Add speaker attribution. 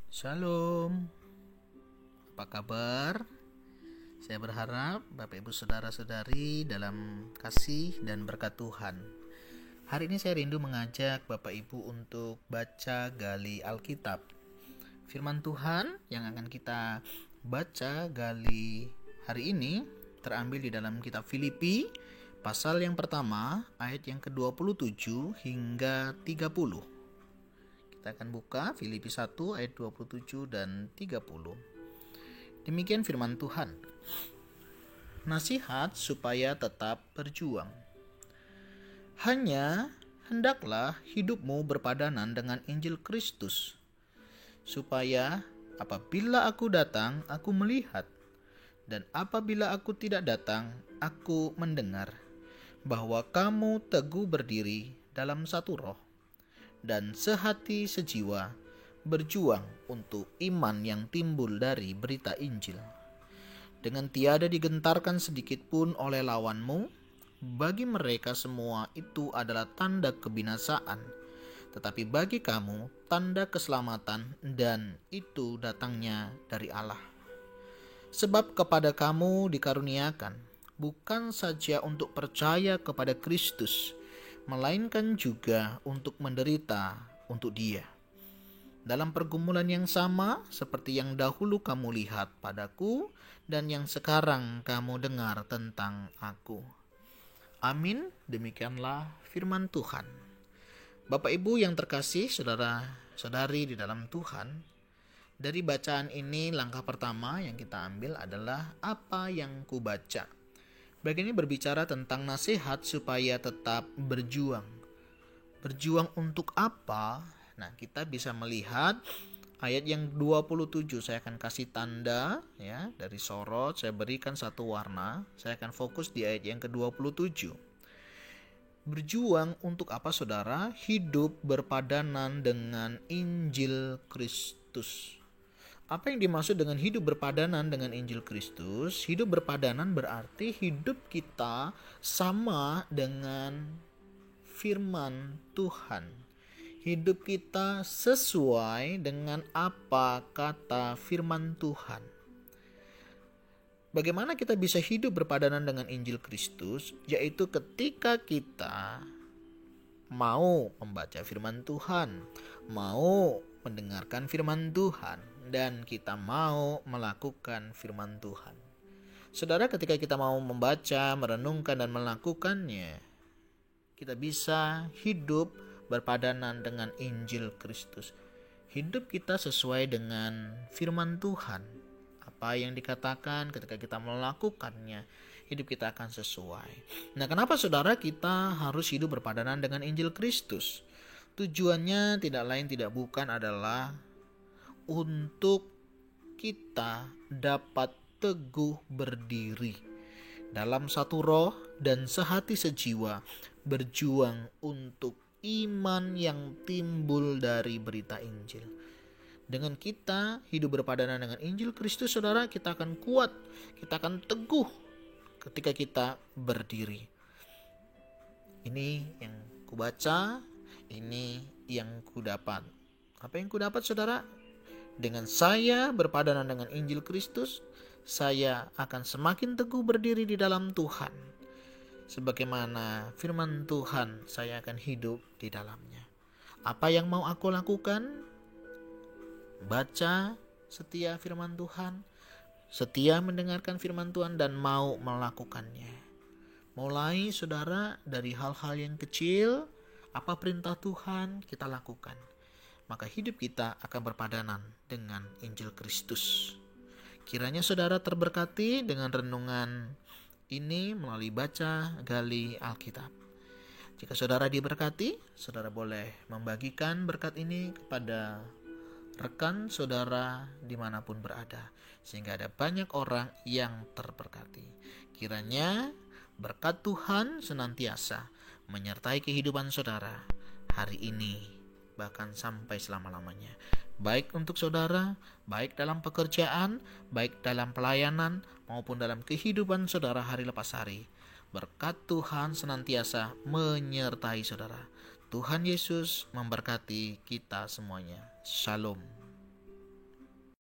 Speaker 1: Shalom, apa kabar? Saya berharap Bapak Ibu Saudara-saudari dalam kasih dan berkat Tuhan. Hari ini saya rindu mengajak Bapak Ibu untuk baca gali Alkitab. Firman Tuhan yang akan kita baca gali hari ini terambil di dalam kitab Filipi, pasal yang pertama, ayat yang ke-27 hingga 30. Kita akan buka Filipi 1 ayat 27 dan 30. Demikian firman Tuhan. Nasihat supaya tetap berjuang. Hanya hendaklah hidupmu berpadanan dengan Injil Kristus, supaya apabila aku datang, aku melihat, dan apabila aku tidak datang, aku mendengar, bahwa kamu teguh berdiri dalam satu roh, dan sehati sejiwa berjuang untuk iman yang timbul dari berita Injil. Dengan tiada digentarkan sedikit pun oleh lawanmu, bagi mereka semua itu adalah tanda kebinasaan, tetapi bagi kamu tanda keselamatan, dan itu datangnya dari Allah. Sebab kepada kamu dikaruniakan, bukan saja untuk percaya kepada Kristus, melainkan juga untuk menderita untuk Dia, dalam pergumulan yang sama seperti yang dahulu kamu lihat padaku dan yang sekarang kamu dengar tentang aku. Amin. Demikianlah firman Tuhan. Bapak Ibu yang terkasih, saudara-saudari di dalam Tuhan, dari bacaan ini langkah pertama yang kita ambil adalah apa yang kubaca. Bagian ini berbicara tentang nasihat supaya tetap berjuang. Berjuang untuk apa? Nah, kita bisa melihat ayat yang 27. Saya akan kasih tanda ya, dari sorot, saya berikan satu warna. Saya akan fokus di ayat yang ke-27. Berjuang untuk apa, saudara? Hidup berpadanan dengan Injil Kristus. Apa yang dimaksud dengan hidup berpadanan dengan Injil Kristus? Hidup berpadanan berarti hidup kita sama dengan firman Tuhan. Hidup kita sesuai dengan apa kata firman Tuhan. Bagaimana kita bisa hidup berpadanan dengan Injil Kristus? Yaitu ketika kita mau membaca firman Tuhan, mau mendengarkan firman Tuhan, dan kita mau melakukan firman Tuhan. Saudara, ketika kita mau membaca, merenungkan, dan melakukannya, kita bisa hidup berpadanan dengan Injil Kristus. Hidup kita sesuai dengan firman Tuhan. Apa yang dikatakan ketika kita melakukannya, hidup kita akan sesuai. Nah, kenapa saudara kita harus hidup berpadanan dengan Injil Kristus? Tujuannya tidak lain tidak bukan adalah untuk kita dapat teguh berdiri dalam satu roh dan sehati sejiwa berjuang untuk iman yang timbul dari berita Injil. Dengan kita hidup berpadanan dengan Injil Kristus, saudara, kita akan kuat, kita akan teguh ketika kita berdiri. Ini yang kubaca, ini yang kudapat. Apa yang kudapat, saudara? Dengan saya berpadanan dengan Injil Kristus, saya akan semakin teguh berdiri di dalam Tuhan. Sebagaimana firman Tuhan, saya akan hidup di dalamnya. Apa yang mau aku lakukan? Baca setia firman Tuhan, setia mendengarkan firman Tuhan, dan mau melakukannya. Mulai, saudara, dari hal-hal yang kecil, apa perintah Tuhan kita lakukan. Maka hidup kita akan berpadanan dengan Injil Kristus. Kiranya saudara terberkati dengan renungan ini melalui baca gali Alkitab. Jika saudara diberkati, saudara boleh membagikan berkat ini kepada rekan saudara dimanapun berada, sehingga ada banyak orang yang terberkati. Kiranya berkat Tuhan senantiasa menyertai kehidupan saudara hari ini, bahkan sampai selama-lamanya. Baik untuk saudara, baik dalam pekerjaan, baik dalam pelayanan, maupun dalam kehidupan saudara hari lepas hari. Berkat Tuhan senantiasa menyertai saudara. Tuhan Yesus memberkati kita semuanya. Shalom.